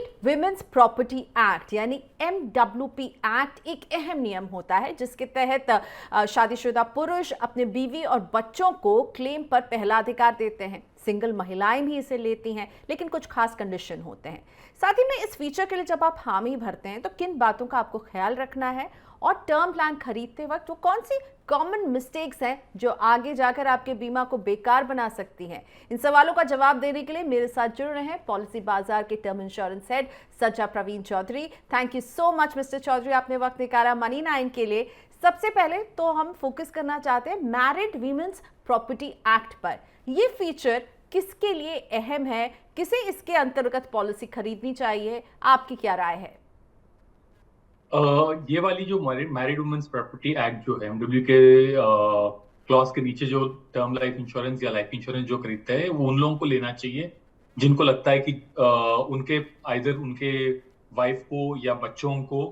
Married women's property act यानी MWP act एक अहम नियम होता है जिसके तहत शादीशुदा पुरुष अपने बीवी और बच्चों को क्लेम पर पहला अधिकार देते हैं। सिंगल महिलाएं भी इसे लेती हैं, लेकिन कुछ खास कंडीशन होते हैं। साथ ही में इस फीचर के लिए जब आप हामी भरते हैं तो किन बातों का आपको ख्याल रखना है और टर्म प्लान खरीदते वक्त वो कौन सी कॉमन मिस्टेक्स हैं जो आगे जाकर आपके बीमा को बेकार बना सकती हैं। इन सवालों का जवाब देने के लिए मेरे साथ जुड़ रहे हैं पॉलिसी बाजार के टर्म इंश्योरेंस हेड सज्जा Praveen Chaudhary. Thank you so much mister Chaudhary, आपने वक्त निकाला मनी 9 के लिए। सबसे पहले तो हम फोकस करना चाहते हैं मैरिड वीमेंस प्रॉपर्टी एक्ट पर। ये फीचर किसके लिए अहम है, किसे इसके अंतर्गत पॉलिसी खरीदनी चाहिए, आपकी क्या राय है? ये वाली जो मैरिड वुमेन्स प्रॉपर्टी एक्ट जो है एमडब्ल्यू के क्लॉज के नीचे जो टर्म लाइफ इंश्योरेंस या लाइफ इंश्योरेंस जो खरीदता है वो उन लोगों को लेना चाहिए जिनको लगता है कि उनके आइदर उनके वाइफ को या बच्चों को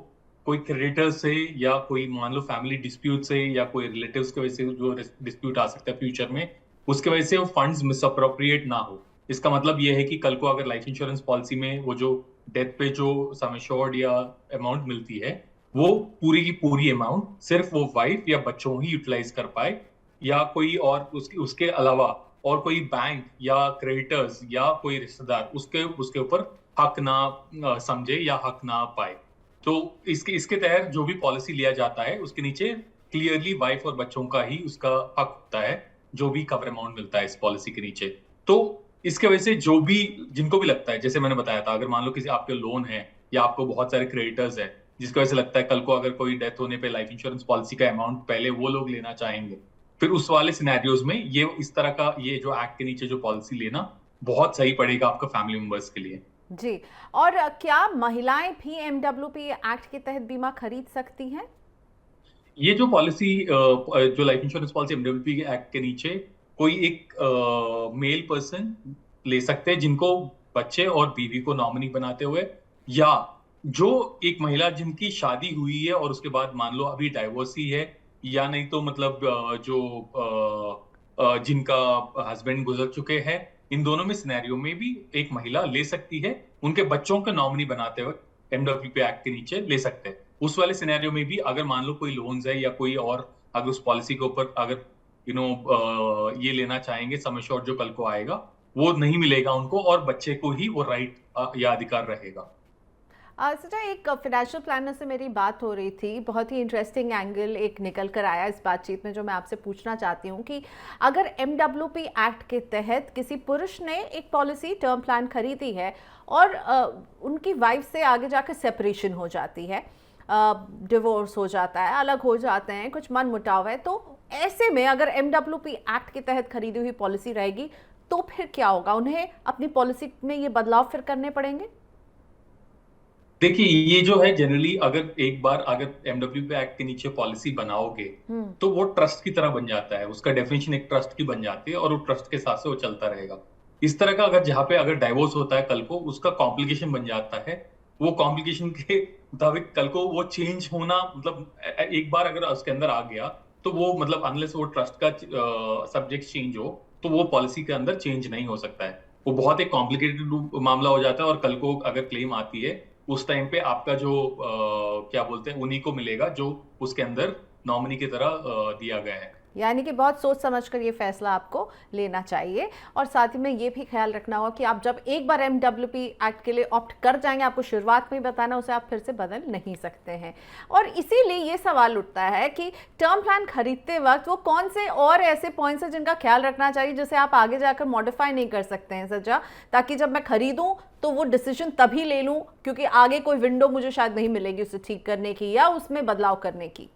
कोई क्रेडिटर से या कोई मान लो फैमिली डिस्प्यूट से या कोई रिलेटिव्स की वजह से जो डिस्प्यूट आ सकता है फ्यूचर में, उसके वजह से वो फंड्स मिसअप्रोप्रिएट ना हो। इसका मतलब ये है कि कल को अगर लाइफ इंश्योरेंस पॉलिसी में वो जो डेथ पे जो सम एश्योर्ड या अमाउंट मिलती है वो पूरी की पूरी अमाउंट सिर्फ वो वाइफ या बच्चों ही यूटिलाइज कर पाए या कोई और उसके अलावा और कोई बैंक या क्रेडिटर्स या कोई रिश्तेदार उसके उसके ऊपर हक ना समझे या हक ना पाए। तो इसके इसके तहत जो भी पॉलिसी लिया जाता है उसके नीचे क्लियरली वाइफ और बच्चों का ही उसका हक होता है जो भी कवर अमाउंट मिलता है इस पॉलिसी के नीचे। तो इसके वजह से जो भी जिनको भी लगता है, जैसे मैंने बताया था, अगर मान लो किसी आपके लोन है या आपको बहुत सारे क्रेडिटर्स है जिसकी वजह से लगता है कल को अगर कोई डेथ होने पे लाइफ इंश्योरेंस पॉलिसी का अमाउंट पहले वो लोग लेना चाहेंगे, फिर उस वाले सिनेरियोज में ये इस तरह का ये जो एक्ट के नीचे जो पॉलिसी लेना बहुत सही पड़ेगा आपका फैमिली मेंबर्स के लिए। जी, और क्या महिलाएं भी MWP एक्ट के तहत बीमा खरीद सकती हैं? ये जो पॉलिसी जो लाइफ इंश्योरेंस पॉलिसी एमडब्ल्यूपी एक्ट के नीचे कोई एक मेल पर्सन ले सकते हैं जिनको बच्चे और बीवी को नॉमिनी बनाते हुए, या जो एक महिला जिनकी शादी हुई है और उसके बाद मान लो अभी डाइवोर्स ही है, या नहीं तो मतलब जिनका हस्बैंड गुजर चुके हैं, इन दोनों में सिनेरियो में भी एक महिला ले सकती है, उनके बच्चों का नॉमिनी बनाते हुए एमडब्ल्यूपी एक्ट के नीचे ले सकते हैं। उस वाले सिनेरियो में भी अगर मान लो कोई लोन्स है या कोई और अगर उस पॉलिसी के ऊपर अगर ये लेना चाहेंगे सम एश्योर्ड जो कल को आएगा, वो नहीं मिलेगा उनको और बच्चे को ही वो राइट या अधिकार रहेगा। सचा, एक फाइनेंशियल प्लानर से मेरी बात हो रही थी, बहुत ही इंटरेस्टिंग एंगल एक निकल कर आया इस बातचीत में जो मैं आपसे पूछना चाहती हूँ कि अगर MWP एक्ट के तहत किसी पुरुष ने एक पॉलिसी टर्म प्लान खरीदी है और उनकी वाइफ से आगे जाकर सेपरेशन हो जाती है, डिवोर्स हो जाता है, अलग हो जाते हैं, कुछ मन मुटाव है, तो ऐसे में अगर MWP एक्ट के तहत खरीदी हुई पॉलिसी रहेगी तो फिर क्या होगा? उन्हें अपनी पॉलिसी में ये बदलाव फिर करने पड़ेंगे? देखिए, ये जो है जनरली अगर एक बार अगर एमडब्ल्यूपी एक्ट के नीचे पॉलिसी बनाओगे तो वो ट्रस्ट की तरह बन जाता है, उसका डेफिनेशन एक ट्रस्ट की बन जाती है और वो ट्रस्ट के साथ से वो चलता रहेगा। इस तरह का अगर जहां पे अगर डाइवोर्स होता है कल को उसका कॉम्प्लिकेशन बन जाता है, वो कॉम्प्लिकेशन के मुताबिक कल को वो चेंज होना मतलब एक बार अगर उसके अंदर आ गया तो वो मतलब अनलेस वो ट्रस्ट का सब्जेक्ट चेंज हो तो वो पॉलिसी के अंदर चेंज नहीं हो सकता है। वो बहुत एक कॉम्प्लिकेटेड मामला हो जाता है और कल को अगर क्लेम आती है उस टाइम पे आपका जो क्या बोलते हैं उन्हीं को मिलेगा जो उसके अंदर नॉमिनी की तरह दिया गया है। यानी कि बहुत सोच समझकर ये फैसला आपको लेना चाहिए और साथ ही में ये भी ख्याल रखना होगा कि आप जब एक बार MWP एक्ट के लिए ऑप्ट कर जाएंगे, आपको शुरुआत में ही बताना, उसे आप फिर से बदल नहीं सकते हैं। और इसीलिए ये सवाल उठता है कि टर्म प्लान खरीदते वक्त वो कौन से और ऐसे पॉइंट्स हैं जिनका ख्याल रखना चाहिए जिसे आप आगे जाकर मॉडिफाई नहीं कर सकते हैं सज्जा, ताकि जब मैं खरीदूँ तो वो डिसीजन तभी ले लूँ क्योंकि आगे कोई विंडो मुझे शायद नहीं मिलेगी उसे ठीक करने की या उसमें बदलाव करने की।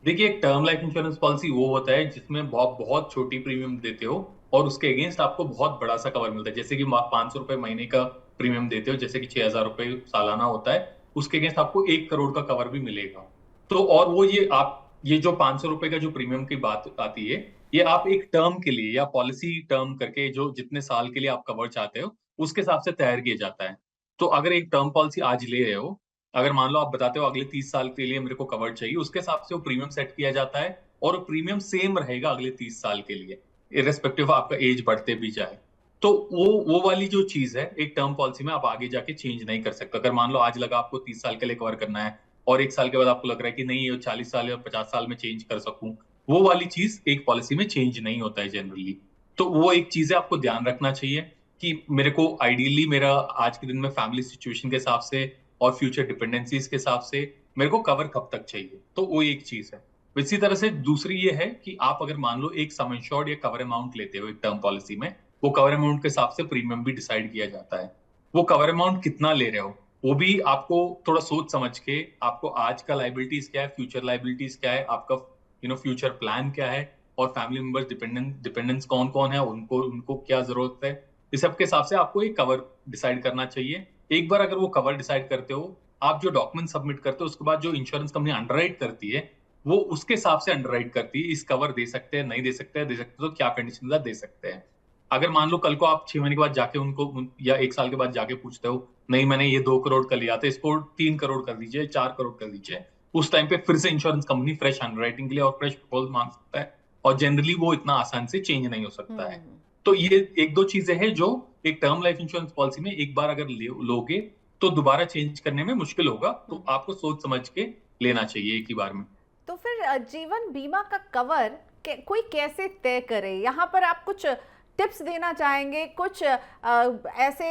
देखिए, एक टर्म लाइफ इंश्योरेंस पॉलिसी वो होता है जिसमें बहुत बहुत छोटी प्रीमियम देते हो और उसके अगेंस्ट आपको बहुत बड़ा सा कवर मिलता है। जैसे कि आप 500 रुपए महीने का प्रीमियम देते हो, जैसे कि 6,000 रुपए सालाना होता है, उसके अगेंस्ट आपको 1 करोड़ का कवर भी मिलेगा। तो और वो ये जो 500 रुपए का जो प्रीमियम की बात आती है, ये आप एक टर्म के लिए या पॉलिसी टर्म करके जो जितने साल के लिए आप कवर चाहते हो उसके हिसाब से तैयार किया जाता है। तो अगर एक टर्म पॉलिसी आज ले रहे हो, अगर मान लो आप बताते हो अगले 30 साल के लिए मेरे को कवर चाहिए, उसके हिसाब से वो प्रीमियम सेट किया जाता है और प्रीमियम सेम रहेगा अगले 30 साल के लिए, इरेस्पेक्टिव आपका एज बढ़ते भी जाए। तो वो वाली जो चीज है एक टर्म पॉलिसी में आप आगे जाके चेंज नहीं कर सकते। अगर मान लो आज लगा आपको 30 साल के लिए कवर करना है और 1 साल के बाद आपको लग रहा है कि नहीं ये 40 साल या 50 साल में चेंज कर सकूं, वो वाली चीज एक पॉलिसी में चेंज नहीं होता है जनरली। तो वो एक चीज है आपको ध्यान रखना चाहिए कि मेरे को आइडियली मेरा आज के दिन में फैमिली सिचुएशन के हिसाब से और फ्यूचर डिपेंडेंसीज के हिसाब से मेरे को कवर कब तक चाहिए, तो वो एक चीज है। इसी तरह से दूसरी ये है कि आप अगर मान लो एक सम इंश्योर्ड या कवर अमाउंट लेते हो एक टर्म पॉलिसी में, वो कवर अमाउंट के हिसाब से प्रीमियम भी डिसाइड किया जाता है। वो कवर अमाउंट कितना ले रहे हो वो भी आपको थोड़ा सोच समझ के, आपको आज का लाइबिलिटीज क्या है, फ्यूचर लाइबिलिटीज क्या है, आपका फ्यूचर प्लान क्या है, और फैमिली मेंबर्स डिपेंडेंट्स कौन कौन है, उनको उनको क्या जरूरत है, इस सब के हिसाब से आपको एक कवर डिसाइड करना चाहिए। एक बार अगर वो कवर डिसाइड करते हो, आप जो डॉक्यूमेंट सबमिट करते हो उसके बाद जो इंश्योरेंस कंपनी अंडरराइट करती है वो उसके हिसाब से अंडरराइट करती है, इस कवर दे सकते हैं, नहीं दे सकते हैं, दे सकते तो क्या कंडीशन दे सकते हैं। अगर मान लो कल को आप 6 महीने के बाद जाके या 1 साल के बाद जाके पूछते हो, नहीं मैंने ये 2 करोड़ का लिया था, इसको 3 करोड़ कर दीजिए, 4 करोड़ कर दीजिए, उस टाइम पे फिर से इंश्योरेंस कंपनी फ्रेश अंडरराइटिंग के लिए और फ्रेश प्रपोजल मांग सकता है, और जनरली वो इतना आसान से चेंज नहीं हो सकता है। तो ये एक दो चीजें हैं जो एक टर्म लाइफ इंश्योरेंस पॉलिसी में एक बार अगर लोगे तो दोबारा चेंज करने में मुश्किल होगा, तो आपको सोच समझ के लेना चाहिए एक ही बार में। तो फिर जीवन बीमा का कवर कोई कैसे तय करे, यहाँ पर आप कुछ टिप्स देना चाहेंगे, कुछ ऐसे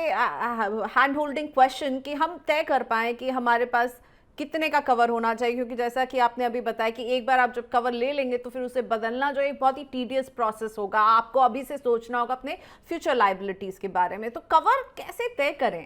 हैंड होल्डिंग क्वेश्चन कि हम तय कर पाए कि हमारे पास कितने का कवर होना चाहिए? क्योंकि जैसा कि आपने अभी बताया कि एक बार आप जब कवर ले लेंगे तो फिर उसे बदलना जो एक बहुत ही टीडियस प्रोसेस होगा, आपको अभी से सोचना होगा अपने फ्यूचर लाइबिलिटीज के बारे में। तो कवर कैसे तय करें?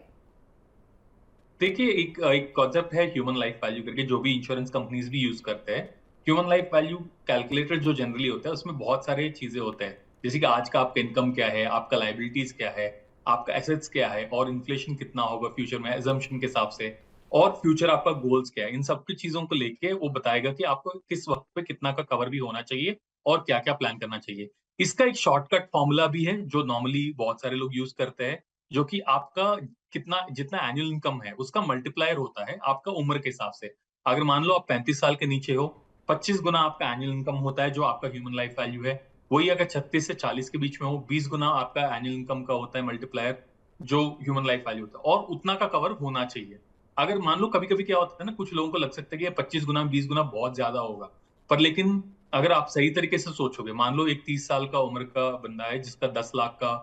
देखिए एक कॉन्सेप्ट है ह्यूमन लाइफ वैल्यू करके, जो भी इंश्योरेंस कंपनीज भी यूज करते हैं। ह्यूमन लाइफ वैल्यू कैलकुलेटर जो जनरली होता है उसमें बहुत सारे चीजें होते हैं, जैसे कि आज का आपका इनकम क्या है, आपका लाइबिलिटीज क्या है, आपका एसेट्स क्या है, और इन्फ्लेशन कितना होगा फ्यूचर में एजम्पशन के हिसाब से, और फ्यूचर आपका गोल्स क्या है। इन सब की चीजों को लेके वो बताएगा कि आपको किस वक्त पे कितना का कवर भी होना चाहिए और क्या क्या प्लान करना चाहिए। इसका एक शॉर्टकट फॉर्मूला भी है जो नॉर्मली बहुत सारे लोग यूज करते हैं, जो कि आपका कितना जितना एनुअल इनकम है उसका मल्टीप्लायर होता है आपका उम्र के हिसाब से। अगर मान लो आप 35 साल के नीचे हो, 25 गुना आपका एनुअल इनकम होता है जो आपका ह्यूमन लाइफ वैल्यू है। वही अगर 36 से 40 के बीच में हो, 20 गुना आपका एनुअल इनकम का होता है मल्टीप्लायर, जो ह्यूमन लाइफ वैल्यू होता है, और उतना का कवर होना चाहिए। अगर मान लो कभी कभी क्या होता है ना, कुछ लोगों को लग सकता है कि 25 गुना 20 गुना बहुत ज्यादा होगा, पर लेकिन अगर आप सही तरीके से सोचोगे, मान लो एक 30 साल का उम्र का बंदा है जिसका 10 लाख का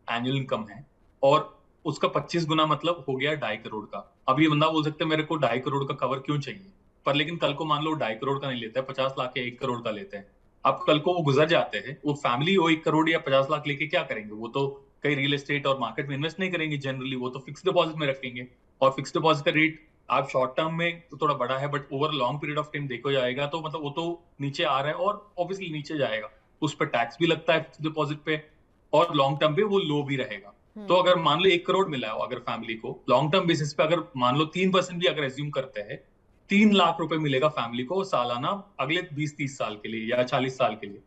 एनुअल इनकम है, और उसका 25 गुना मतलब हो गया 2.5 करोड़ का। अब ये बंदा बोल सकता है मेरे को 2.5 करोड़ का कवर क्यों चाहिए, पर लेकिन कल को मान लो 2.5 करोड़ का नहीं लेता है, 50 लाख या 1 करोड़ का लेते हैं। अब कल को वो गुजर जाते हैं, वो फैमिली वो 1 करोड़ या 50 लाख लेके क्या करेंगे, वो तो कहीं रियल एस्टेट और मार्केट में इन्वेस्ट नहीं करेंगे जनरली, वो तो फिक्स डिपॉजिट में रखेंगे। और फिक्स डिपॉजिट का रेट आप शॉर्ट टर्म में तो थोड़ा बड़ा है, but over long period of time देखो जाएगा तो मतलब वो तो नीचे आ रहा है, और ऑब्वियसली नीचे जाएगा, उस पर टैक्स भी लगता है फिक्स डिपॉजिट पे, और लॉन्ग टर्म पे वो लो भी रहेगा। तो अगर मान लो 1 करोड़ मिला हो अगर फैमिली को लॉन्ग टर्म बेसिस पे, अगर मान लो 3% भी अगर एज्यूम करते हैं, 3 लाख रुपए मिलेगा फैमिली को सालाना अगले 20-30 साल के लिए या 40 साल के लिए।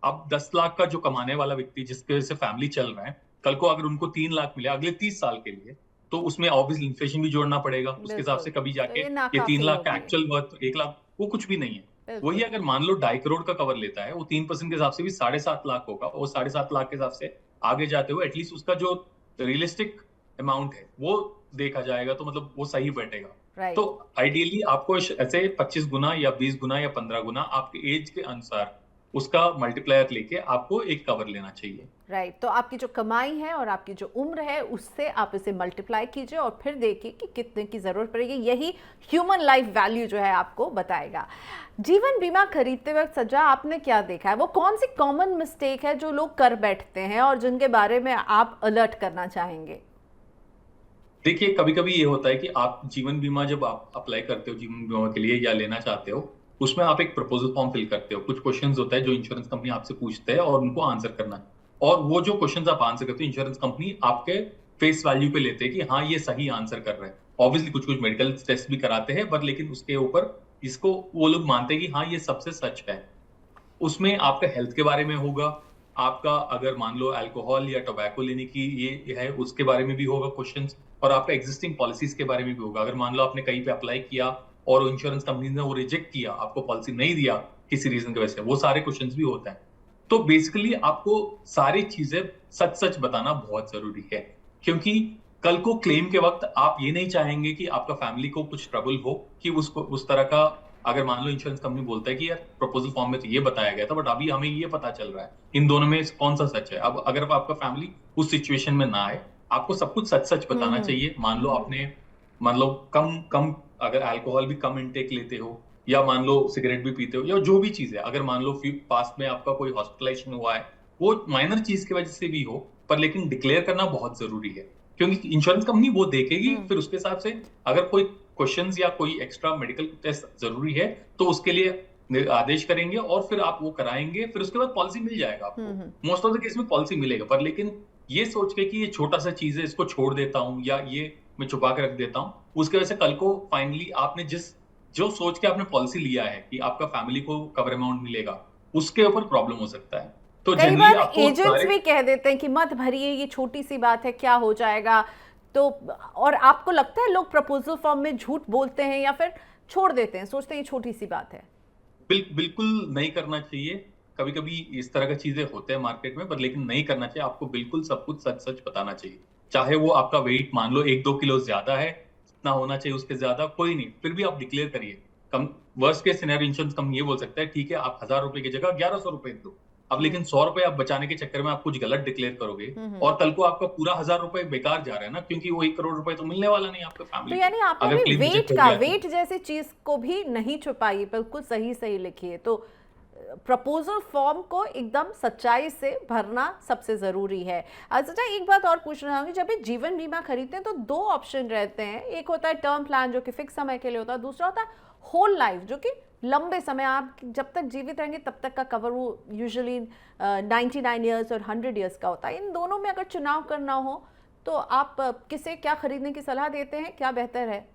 अब 10 लाख का जो कमाने वाला व्यक्ति जिसके वजह से फैमिली चल रहा है, कल को अगर उनको 3 लाख मिले अगले 30 साल के लिए, तो उसमें ऑब्वियसली इन्फ्लेशन भी जोड़ना पड़ेगा, उसके हिसाब से बिल्कुल, कभी तो जाके ये ये 3 लाख का नाकाफी होगी। एक्चुअल वर्थ 1 लाख वो कुछ भी नहीं है। वही बिल्कुल। अगर मान लो 2.5 करोड़ का कवर लेता है, वो 3% के हिसाब से भी 7.5 लाख होगा, वो 7.5 लाख के हिसाब से आगे जाते हुए एटलीस्ट उसका जो रियलिस्टिक अमाउंट है वो देखा जाएगा, तो मतलब वो सही बैठेगा। तो राइट। आइडियली आपको ऐसे 25 गुना या 20 गुना या 15 गुना आपके एज के अनुसार उसका मल्टीप्लायर लेके आपको एक कवर लेना चाहिए। राइट, तो आपकी जो कमाई है और आपकी जो उम्र है उससे आप इसे मल्टीप्लाई कीजिए और फिर देखिए कि कितने की ज़रूरत पड़ेगी। यही ह्यूमन लाइफ वैल्यू जो है आपको बताएगा। जीवन बीमा खरीदते वक्त सजा आपने क्या देखा है, वो कौन सी कॉमन मिस्टेक है जो लोग कर बैठते हैं और जिनके बारे में आप अलर्ट करना चाहेंगे? देखिए कभी कभी ये होता है कि आप जीवन बीमा जब आप अप्लाई करते हो जीवन बीमा के लिए या लेना चाहते हो, उसमें आप एक प्रपोजल फॉर्म फिल करते हो, कुछ क्वेश्चंस होता है जो इंश्योरेंस कंपनी आपसे पूछते हैं और उनको आंसर करना है। और वो जो क्वेश्चंस आप आंसर करते हो इंश्योरेंस कंपनी आपके फेस वैल्यू पे लेते हैं कि हाँ ये सही आंसर कर रहे हैं। ऑब्वियसली कुछ कुछ मेडिकल टेस्ट भी कराते हैं, बट लेकिन उसके ऊपर इसको वो लोग मानते हैं कि हाँ ये सबसे सच है। उसमें आपका हेल्थ के बारे में होगा, आपका अगर मान लो अल्कोहल या टोबैको लेने की ये है उसके बारे में भी होगा क्वेश्चंस, और आपका एग्जिस्टिंग पॉलिसीज के बारे में भी होगा। अगर मान लो आपने कहीं पे अप्लाई किया और इंश्योरेंस कंपनी ने वो रिजेक्ट किया, आपको पॉलिसी नहीं दिया किसी रीजन की वजह से, वो सारे क्वेश्चंस भी होते हैं। तो बेसिकली आपको सारी चीजें सच सच बताना बहुत जरूरी है, क्योंकि कल को क्लेम के वक्त आप ये नहीं चाहेंगे कि आपका फैमिली को कुछ ट्रबल हो, कि उसको उस तरह का, अगर मान लो इंश्योरेंस कंपनी बोलता है कि यार प्रपोजल फॉर्म में तो ये बताया गया था बट अभी हमें ये पता चल रहा है, इन दोनों में कौन सा सच है। अब अगर आपका फैमिली उस सिचुएशन में ना आए, आपको सब कुछ सच सच बताना चाहिए। मान लो आपने, मान लो कम कम, अगर अल्कोहल भी कम इनटेक लेते हो, या मान लो सिगरेट भी पीते हो, या जो भी चीज है, अगर मान लो पास्ट में आपका कोई हॉस्पिटलाइजेशन हुआ है, वो माइनर चीज की वजह से भी हो, पर लेकिन डिक्लेयर करना बहुत जरूरी है, क्योंकि इंश्योरेंस कंपनी वो देखेगी, फिर उसके हिसाब से अगर कोई क्वेश्चंस या कोई एक्स्ट्रा मेडिकल टेस्ट जरूरी है तो उसके लिए आदेश करेंगे और फिर आप वो कराएंगे, फिर उसके बाद पॉलिसी मिल जाएगा आपको। मोस्ट ऑफ द केस में पॉलिसी मिलेगा, पर लेकिन ये सोच के कि ये छोटा सा चीज है, इसको छोड़ देता हूँ या ये मैं छुपा के रख देता हूँ, उसके वजह से कल को फाइनली आपने जो सोच के आपने पॉलिसी लिया है कि आपका फैमिली को कवर अमाउंट मिलेगा, उसके ऊपर प्रॉब्लम हो सकता है। तो कई जनरली बार आपको एजेंट्स सारे, भी कह देते हैं कि मत भरिए, ये छोटी सी बात है, क्या हो जाएगा। तो और आपको लगता है लोग प्रपोजल फॉर्म में झूठ बोलते हैं या फिर छोड़ देते हैं, सोचते हैं ये छोटी सी बात है? बिल्कुल नहीं करना चाहिए। कभी कभी इस तरह का चीजें होते हैं मार्केट में, पर लेकिन नहीं करना चाहिए। आपको बिल्कुल सब कुछ सच सच बताना चाहिए, चाहे वो आपका वेट मान लो 1-2 किलो ज्यादा है, ना होना चाहिए उसके ज्यादा, कोई नहीं, फिर भी आप डिक्लेयर करिए। कम worst case scenario insurance company ये बोल सकता है ठीक है आप 1000 रुपए की जगह 1100 रुपए दो। अब लेकिन 100 रुपए आप बचाने के चक्कर में आप कुछ गलत डिक्लेयर करोगे, और कल को आपका पूरा 1000 रुपए बेकार जा रहा है ना, क्योंकि वो 1 करोड़ रुपए तो मिलने वाला नहीं आपके तो फैमिली को यानी आपने अगर भी क्लेम वेट रिजेक्ट हो का, गया तो। वेट जैसी चीज को भी नहीं छुपाई, बिल्कुल सही सही लिखिए। तो प्रपोजल फॉर्म को एकदम सच्चाई से भरना सबसे जरूरी है। अच्छा, एक बात और पूछना चाहूंगी, जब भी जीवन बीमा खरीदते हैं तो दो ऑप्शन रहते हैं, एक होता है टर्म प्लान जो कि फिक्स समय के लिए होता है, दूसरा होता है होल लाइफ जो कि लंबे समय, आप जब तक जीवित रहेंगे तब तक का कवर, वो यूजुअली 99 ईयर्स और 100 ईयर्स का होता है। इन दोनों में अगर चुनाव करना हो तो आप किसे क्या खरीदने की सलाह देते हैं, क्या बेहतर है?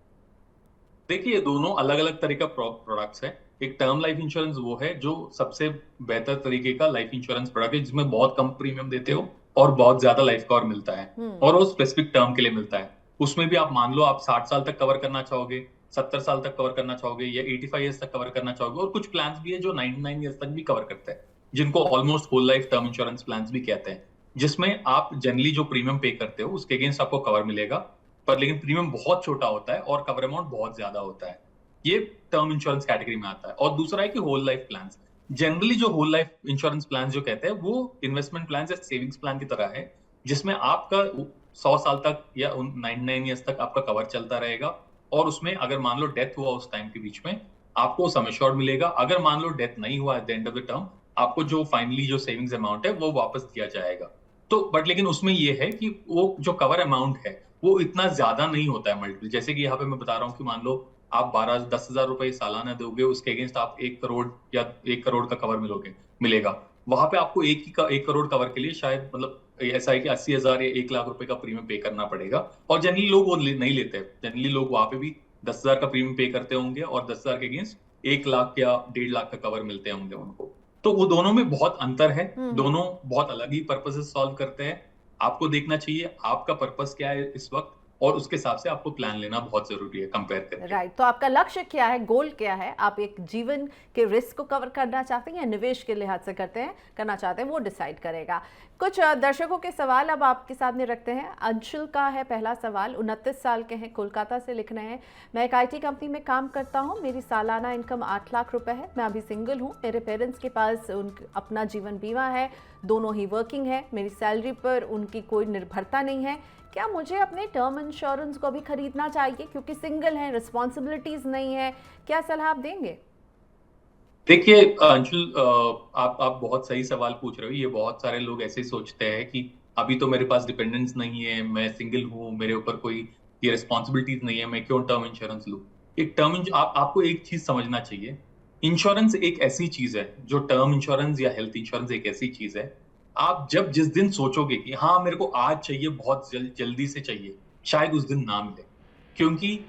देखिए, ये दोनों अलग अलग तरीके का प्रोडक्ट्स है। एक टर्म लाइफ इंश्योरेंस वो है जो सबसे बेहतर तरीके का लाइफ इंश्योरेंस प्रोडक्ट है, जिसमें बहुत कम प्रीमियम देते हो और बहुत ज्यादा लाइफ कवर मिलता है, और वो स्पेसिफिक टर्म के लिए मिलता है। उसमें भी आप मान लो आप 60 साल तक कवर करना चाहोगे, 70 साल तक कवर करना चाहोगे, या 85 ईयर्स तक कवर करना चाहोगे, और कुछ प्लान्स भी है जो 99 ईयर्स तक भी कवर करते हैं, जिनको almost whole life term insurance plans भी कहते हैं, जिसमें आप जनरली जो प्रीमियम पे करते हो उसके अगेंस्ट आपको कवर मिलेगा, पर लेकिन प्रीमियम बहुत छोटा होता है और कवर अमाउंट बहुत ज्यादा होता है। ये टर्म इंश्योरेंस कैटेगरी में आता है। और दूसरा है कि होल लाइफ प्लान्स। जनरली जो होल लाइफ इंश्योरेंस प्लान जो कहते हैं वो इन्वेस्टमेंट प्लान या सेविंग्स प्लान की तरह है, जिसमें आपका 100 साल तक या 99 ईयर्स तक आपका कवर चलता रहेगा, और उसमें अगर मान लो डेथ हुआ उस टाइम के बीच में, आपको सम एश्योर्ड मिलेगा। अगर मान लो डेथ नहीं हुआ at the end of the term, आपको जो फाइनली जो सेविंग्स अमाउंट है वो वापस दिया जाएगा। तो बट लेकिन उसमें ये है कि वो जो कवर अमाउंट है वो इतना ज्यादा नहीं होता है मल्टीपल। जैसे कि यहाँ पे मैं बता रहा हूँ कि मान लो आप 10,000 रुपए सालाना दोगे, उसके अगेंस्ट आप 1 करोड़ या 1 करोड़ का कवर मिलेगा। वहां पे आपको 1 करोड़ कवर के लिए शायद मतलब ऐसा है कि 80,000 या 1 लाख रुपए का प्रीमियम पे करना पड़ेगा, और जनरली लोग वो नहीं लेते। जनरली लोग वहां पे भी 10,000 का प्रीमियम पे करते होंगे और 10,000 के अगेंस्ट 1 लाख या 1.5 लाख का कवर मिलते होंगे उनको। तो वो दोनों में बहुत अंतर है, दोनों बहुत अलग ही पर्पसेस सॉल्व करते हैं। आपको देखना चाहिए आपका पर्पस क्या है इस वक्त, और उसके हिसाब से आपको प्लान लेना बहुत जरूरी है कंपेयर करके। राइट, तो आपका लक्ष्य क्या है, गोल क्या है? आप एक जीवन के रिस्क को कवर करना चाहते हैं या निवेश के लिहाज से करना चाहते हैं, वो डिसाइड करेगा। कुछ दर्शकों के सवाल अब आपके सामने रखते हैं। अंशुल का है पहला सवाल, 29 साल के हैं, कोलकाता से लिख रहे हैं। मैं एक IT कंपनी में काम करता हूँ, मेरी सालाना इनकम 8 लाख रुपए है। मैं अभी सिंगल हूँ, मेरे पेरेंट्स के पास अपना जीवन बीमा है, दोनों ही वर्किंग है, मेरी सैलरी पर उनकी कोई निर्भरता नहीं है। क्या मुझे अपने टर्म इंश्योरेंस को भी खरीदना चाहिए क्योंकि सिंगल है, रिस्पॉन्सिबिलिटीज नहीं है? क्या सलाह आप देंगे? देखिए अंशुल, आप बहुत सही सवाल पूछ रहे हो। ये बहुत सारे लोग ऐसे सोचते हैं कि अभी तो मेरे पास डिपेंडेंस नहीं है, मैं सिंगल हूँ, मेरे ऊपर कोई ये रिस्पॉन्सिबिलिटीज नहीं है, मैं क्यों टर्म इंश्योरेंस लूँ। एक आपको एक चीज समझना चाहिए, इंश्योरेंस एक ऐसी चीज है, जो टर्म इंश्योरेंस या हेल्थ इंश्योरेंस एक ऐसी चीज है, आप जब जिस दिन सोचोगे कि हाँ मेरे को आज चाहिए, बहुत जल्दी से चाहिए, शायद उस दिन ना मिले। क्योंकि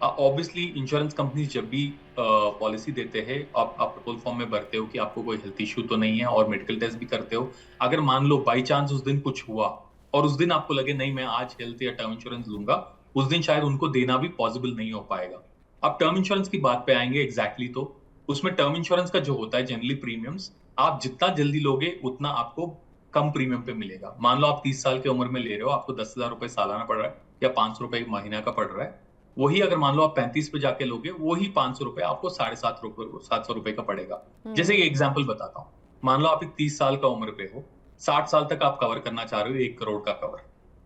ऑब्वियसली इंश्योरेंस कंपनी जब भी पॉलिसी देते हैं, आप प्रपोजल फॉर्म में भरते हो कि आपको कोई हेल्थ इश्यू तो नहीं है, और मेडिकल टेस्ट भी करते हो। अगर मान लो बाई चांस उस दिन कुछ हुआ और उस दिन आपको लगे नहीं मैं आज हेल्थ या टर्म इंश्योरेंस लूंगा, उस दिन शायद उनको देना भी पॉसिबल नहीं हो पाएगा। अब टर्म इंश्योरेंस की बात पे आएंगे एग्जैक्टली, तो उसमें टर्म इंश्योरेंस का जो होता है जनरली प्रीमियम्स आप जितना जल्दी लोगे उतना आपको कम प्रीमियम पे मिलेगा। मान लो आप 30 साल की उम्र में ले रहे हो, आपको 10,000 रुपए सालाना पड़ रहा है या 500 रुपए महीना का पड़ रहा है। वही अगर मान लो आप 35 पे जाके लोगे, वही 500 रुपए आपको 750 रुपए का पड़ेगा। जैसे एक एग्जाम्पल बताता हूँ, मान लो आप एक 30 साल का उम्र पे हो, 60 साल तक आप कवर करना चाह रहे हो 1 करोड़ का कवर।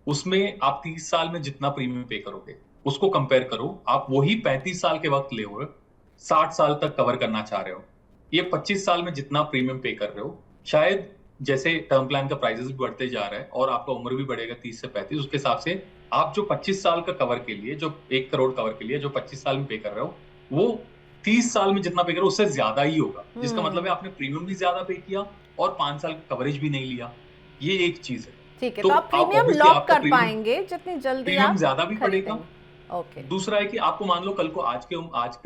उसमें आप 30 साल में जितना प्रीमियम पे करोगे उसको कंपेयर करो, आप वही 35 साल के वक्त ले हो 60 साल तक कवर करना चाह रहे हो। ये 25 साल में जितना प्रीमियम पे कर रहे हो, शायद जैसे टर्म प्लान का प्राइसेस भी बढ़ते जा रहा है और आपका उम्र भी बढ़ेगा 30 से 35, उसके हिसाब से आप जो 25 साल का कवर के लिए, जो 1 करोड़ कवर के लिए जो 25 साल में पे कर रहे हो, वो 30 साल में जितना पे कर रहे हो उससे ज्यादा ही होगा। जिसका मतलब है आपने प्रीमियम भी ज्यादा पे किया और 5 साल का कवरेज भी नहीं लिया। ये एक चीज है। ठीक है, तो तो आप प्रीमियम obviously लॉक आपका कर पाएंगे जितनी जल्दी प्रीमियम आप ज्यादा भी खरीदें। पड़ेगा। ओके। दूसरा है कि आपको मान लो कल को आज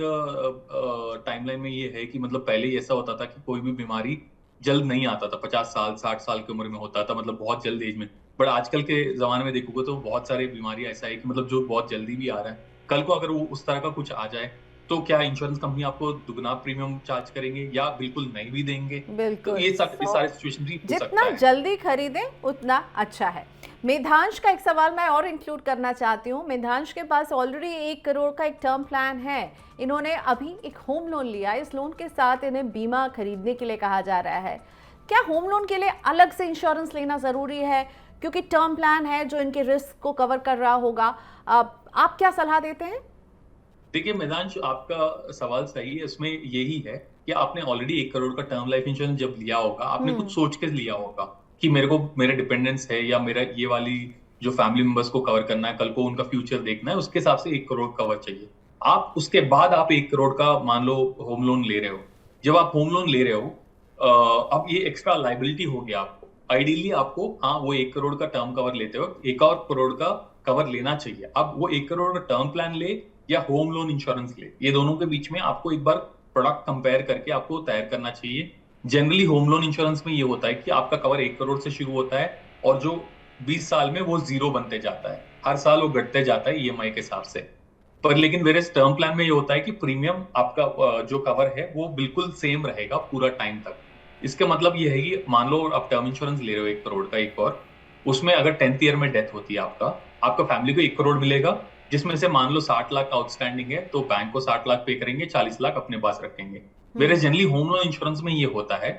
का टाइमलाइन में ये है कि मतलब पहले ही ऐसा होता था कि कोई भी बीमारी जल्द नहीं आता था, 50 साल 60 साल की उम्र में होता था, मतलब बहुत जल्द एज में। बट आजकल के जमाने में देखोगे तो बहुत सारे बीमारी ऐसा है कि मतलब जो बहुत जल्दी भी आ रहा है। कल को अगर वो उस तरह का कुछ आ जाए तो क्या इंश्योरेंस कंपनी आपको दुगना प्रीमियम चार्ज करेंगे या बिल्कुल नहीं भी देंगे? तो बिल्कुल। ये सारे सिचुएशन भी हो सकता जितना है। जल्दी खरीदें उतना अच्छा है। मेधांश का एक सवाल मैं और इंक्लूड करना चाहती हूँ। मेधांश के पास ऑलरेडी 1 करोड़ का एक टर्म प्लान है। इन्होंने अभी एक होम लोन लिया, इस लोन के साथ इन्हें बीमा खरीदने के लिए कहा जा रहा है। क्या होम लोन के लिए अलग से इंश्योरेंस लेना ज़रूरी है, क्योंकि टर्म प्लान है जो इनके रिस्क को कवर कर रहा होगा? आप क्या सलाह देते हैं? देखिए मेधांश, आपका सवाल सही है। इसमें यही है कि आपने ऑलरेडी 1 करोड़ का टर्म लाइफ इंश्योरेंस जब लिया होगा, आपने कुछ सोच के लिया होगा कि मेरे को मेरे डिपेंडेंस है या मेरा ये वाली जो फैमिली मेंबर्स को कवर करना है, कल को उनका फ्यूचर देखना है, उसके हिसाब से 1 करोड़ कवर चाहिए। आप उसके बाद आप 1 करोड़ का मान लो होम लोन ले रहे हो। जब आप होम लोन ले रहे हो, अब ये एक्स्ट्रा लाइबिलिटी हो गया आपको। आइडियली आपको हाँ वो 1 करोड़ का टर्म कवर लेते हो, 1 और करोड़ का कवर लेना चाहिए। अब वो 1 करोड़ का टर्म प्लान ले या होम लोन इंश्योरेंस ले, ये दोनों के बीच में आपको एक बार प्रोडक्ट कंपेयर करके आपको तैयार करना चाहिए। जनरली होम लोन इंश्योरेंस में ये होता है कि आपका कवर 1 करोड़ से शुरू होता है और जो 20 साल में वो 0 बनते जाता है, हर साल वो घटते जाता है ईएमआई के हिसाब से। पर लेकिन मेरे टर्म प्लान में ये होता है कि प्रीमियम आपका जो कवर है वो बिल्कुल सेम रहेगा पूरा टाइम तक। इसका मतलब ये है कि मान लो आप टर्म इंश्योरेंस ले रहे हो 1 करोड़ का एक, और उसमें अगर 10th ईयर में डेथ होती है आपका फैमिली को 1 करोड़ मिलेगा, जिसमें से मान लो 60 लाख आउटस्टैंडिंग है तो बैंक को 60 लाख पे करेंगे, 40 लाख अपने पास रखेंगे। मेरे जनरली होम लोन इंश्योरेंस में ये होता है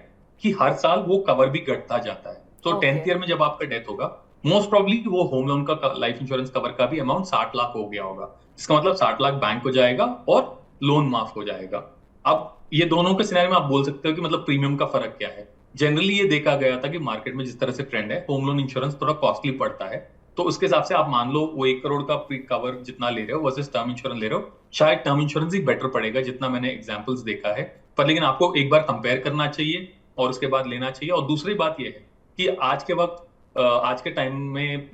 कि हर साल वो कवर भी घटता जाता है। तो 10th ईयर में जब आपका डेथ होगा, मोस्ट प्रॉब्ली वो होम लोन का लाइफ इंश्योरेंस कवर का भी अमाउंट 60 लाख हो गया होगा। इसका मतलब 60 लाख बैंक को जाएगा और लोन माफ हो जाएगा। अब ये दोनों के सिनेरियो में आप बोल सकते हो कि मतलब प्रीमियम का फर्क क्या है। जनरली ये देखा गया था कि मार्केट में जिस तरह से ट्रेंड है, होम लोन इंश्योरेंस थोड़ा कॉस्टली पड़ता है। तो उसके हिसाब से आप मान लो वो 1 करोड़ का कवर जितना ले रहे हो वर्सेस टर्म इंश्योरेंस ले रहे हो, शायद टर्म इंश्योरेंस ही बेटर पड़ेगा जितना मैंने एग्जांपल्स देखा है। पर लेकिन आपको एक बार कंपेयर करना चाहिए और उसके बाद लेना चाहिए। और दूसरी बात ये है कि आज के वक्त आज के टाइम में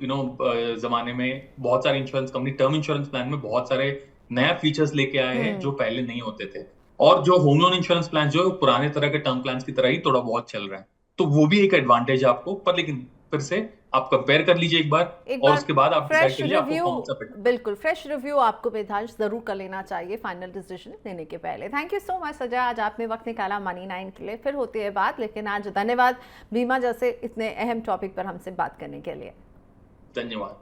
जमाने में बहुत सारे insurance company term insurance plan में बहुत सारे नया फीचर्स लेके आए हैं जो पहले नहीं होते थे। और जो होम लोन इंश्योरेंस प्लान जो पुराने तरह के टर्म प्लान की तरह ही थोड़ा बहुत चल रहा है, तो वो भी एक एडवांटेज है आपको। पर लेकिन फिर से आप कंपेयर कर लीजिए एक बार और उसके बाद आप डिसाइड करिए आपको कौन सा बेटर। बिल्कुल फ्रेश रिव्यू आपको मेधांश जरूर कर लेना चाहिए फाइनल डिसीजन लेने के पहले। Thank you so much Ajay, आज आपने वक्त निकाला मनी 9 के लिए। फिर होती है बात, लेकिन आज धन्यवाद बीमा जैसे इतने अहम टॉपिक पर हमसे बात करने के लिए। धन्यवाद।